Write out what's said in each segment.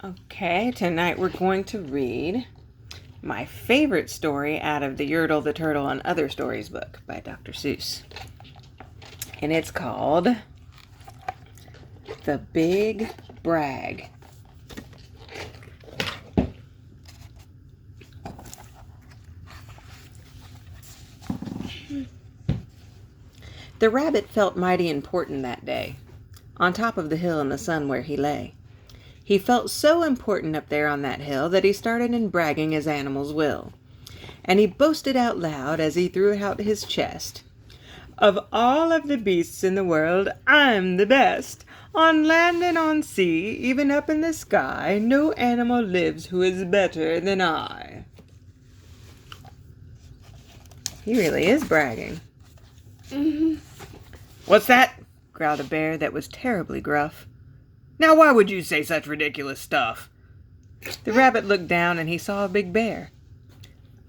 Okay, tonight we're going to read my favorite story out of the Yertle, the Turtle, and Other Stories book by Dr. Seuss. And it's called The Big Brag. The rabbit felt mighty important that day, on top of the hill in the sun where he lay. He felt so important up there on that hill that he started in bragging as animals will. And he boasted out loud as he threw out his chest. "Of all of the beasts in the world, I'm the best. On land and on sea, even up in the sky, no animal lives who is better than I." He really is bragging. "What's that?" growled a bear that was terribly gruff. "Now why would you say such ridiculous stuff?" The rabbit looked down and he saw a big bear.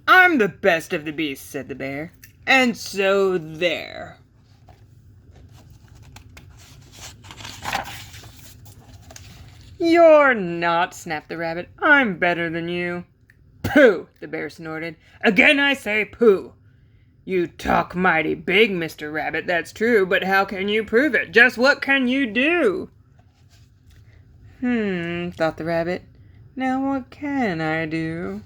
"I'm the best of the beasts," said the bear. "And so there." "You're not," snapped the rabbit. "I'm better than you." "Pooh!" the bear snorted. "Again I say pooh! You talk mighty big, Mr. Rabbit, that's true, but how can you prove it? Just what can you do?" Thought the rabbit. "Now what can I do?"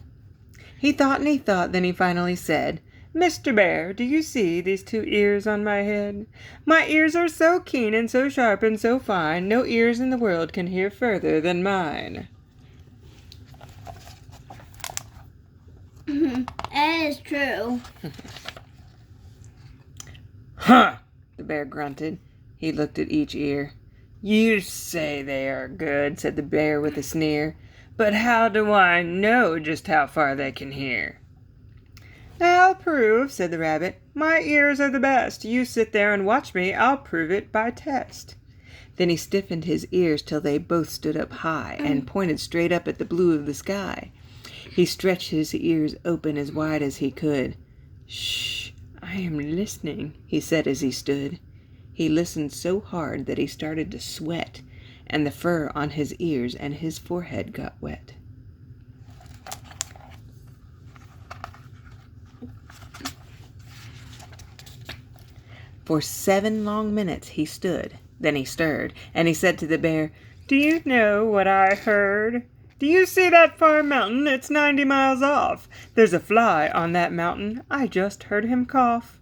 He thought and he thought, then he finally said, "Mr. Bear, do you see these 2 ears on my head? My ears are so keen and so sharp and so fine, no ears in the world can hear further than mine." That is true. "Huh!" the bear grunted. He looked at each ear. "You say they are good," said the bear with a sneer. "But how do I know just how far they can hear?" "I'll prove," said the rabbit. "My ears are the best. You sit there and watch me. I'll prove it by test." Then he stiffened his ears till they both stood up high and pointed straight up at the blue of the sky. He stretched his ears open as wide as he could. "Shh, I am listening," he said as he stood. He listened so hard that he started to sweat, and the fur on his ears and his forehead got wet. For 7 long minutes he stood. Then he stirred, and he said to the bear, "Do you know what I heard? Do you see that far mountain? It's 90 miles off. There's a fly on that mountain. I just heard him cough."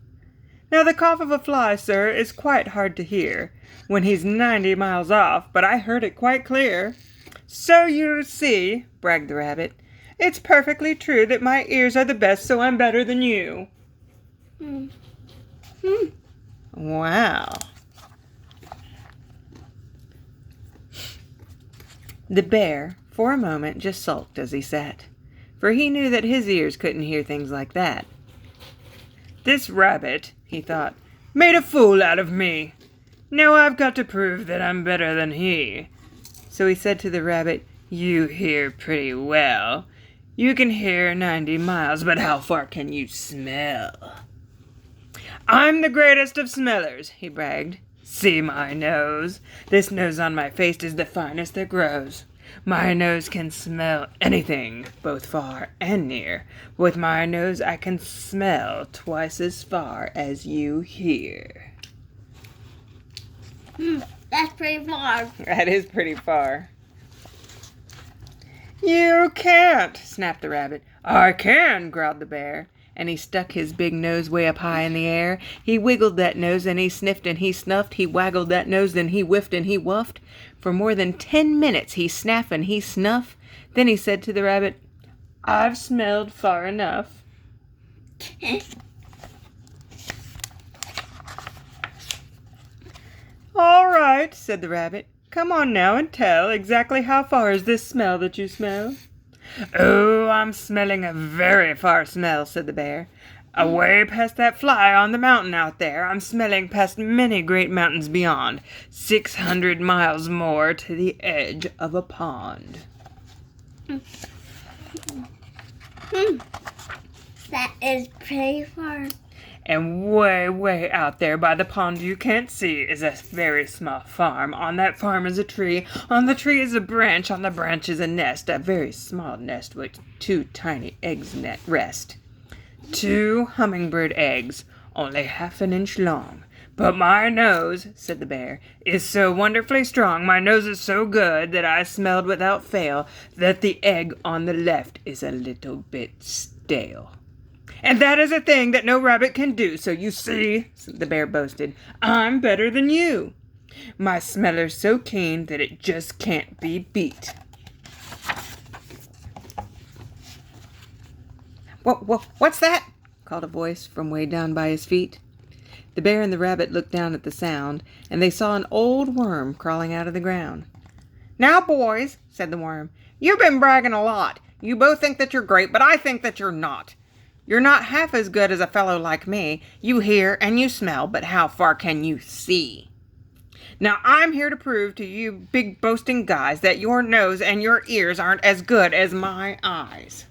Now the cough of a fly, sir, is quite hard to hear when he's 90 miles off, but I heard it quite clear. "So you see," bragged the rabbit, "it's perfectly true that my ears are the best, so I'm better than you." Wow. The bear, for a moment, just sulked as he sat, for he knew that his ears couldn't hear things like that. "This rabbit," he thought, "made a fool out of me. Now I've got to prove that I'm better than he." So he said to the rabbit, "You hear pretty well. You can hear 90 miles, but how far can you smell?" "I'm the greatest of smellers," he bragged. "See my nose. This nose on my face is the finest that grows. My nose can smell anything, both far and near. With my nose I can smell twice as far as you hear." That's pretty far. That is pretty far. "You can't," snapped the rabbit. "I can," growled the bear. And he stuck his big nose way up high in the air. He wiggled that nose and he sniffed and he snuffed. He waggled that nose, then he whiffed and he wuffed. For more than 10 minutes he snaffed and he snuffed. Then he said to the rabbit, "I've smelled far enough." "All right," said the rabbit. "Come on now and tell. Exactly how far is this smell that you smell?" "Oh, I'm smelling a very far smell," said the bear. "Away past that fly on the mountain out there. I'm smelling past many great mountains beyond. 600 miles more to the edge of a pond." That is pretty far. And way, way out there by the pond you can't see is a very small farm. On that farm is a tree. On the tree is a branch. On the branch is a nest, a very small nest with 2 tiny eggs rest. 2 hummingbird eggs, only half an inch long. But my nose, said the bear, is so wonderfully strong, my nose is so good that I smelled without fail that the egg on the left is a little bit stale. And that is a thing that no rabbit can do, so you see, the bear boasted, I'm better than you. My smeller's so keen that it just can't be beat. What's that? Called a voice from way down by his feet. The bear and the rabbit looked down at the sound, and they saw an old worm crawling out of the ground. Now, boys, said the worm, you've been bragging a lot. You both think that you're great, but I think that you're not. You're not half as good as a fellow like me. You hear and you smell, but how far can you see? Now, I'm here to prove to you big boasting guys that your nose and your ears aren't as good as my eyes.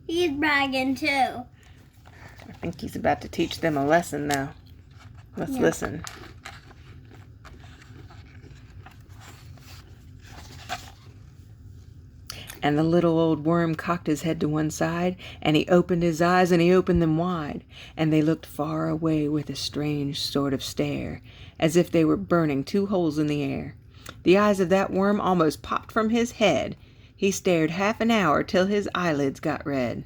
He's bragging too. I think he's about to teach them a lesson, though. Let's listen. And the little old worm cocked his head to one side, and he opened his eyes, and he opened them wide, and they looked far away with a strange sort of stare, as if they were burning 2 holes in the air. The eyes of that worm almost popped from his head. He stared half an hour till his eyelids got red.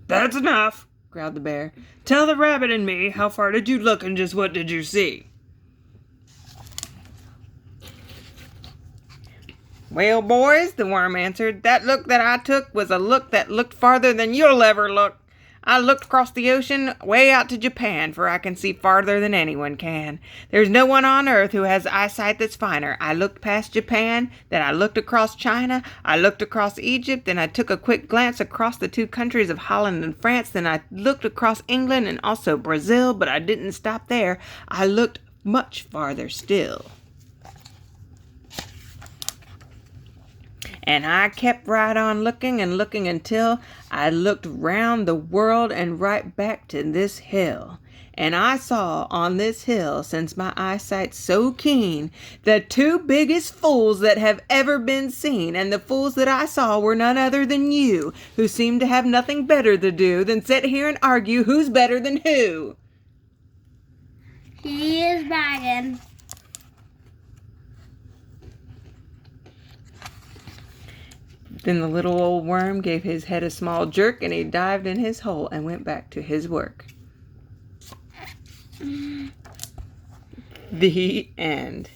That's enough, growled the bear. Tell the rabbit and me, how far did you look and just what did you see? Well, boys, the worm answered, that look that I took was a look that looked farther than you'll ever look. I looked across the ocean way out to Japan, for I can see farther than anyone can. There's no one on earth who has eyesight that's finer. I looked past Japan, then I looked across China, I looked across Egypt, then I took a quick glance across the 2 countries of Holland and France, then I looked across England and also Brazil, but I didn't stop there. I looked much farther still. And I kept right on looking and looking until I looked round the world and right back to this hill. And I saw on this hill, since my eyesight's so keen, the 2 biggest fools that have ever been seen. And the fools that I saw were none other than you, who seem to have nothing better to do than sit here and argue who's better than who. He is bragging. Then the little old worm gave his head a small jerk, and he dived in his hole and went back to his work. The end.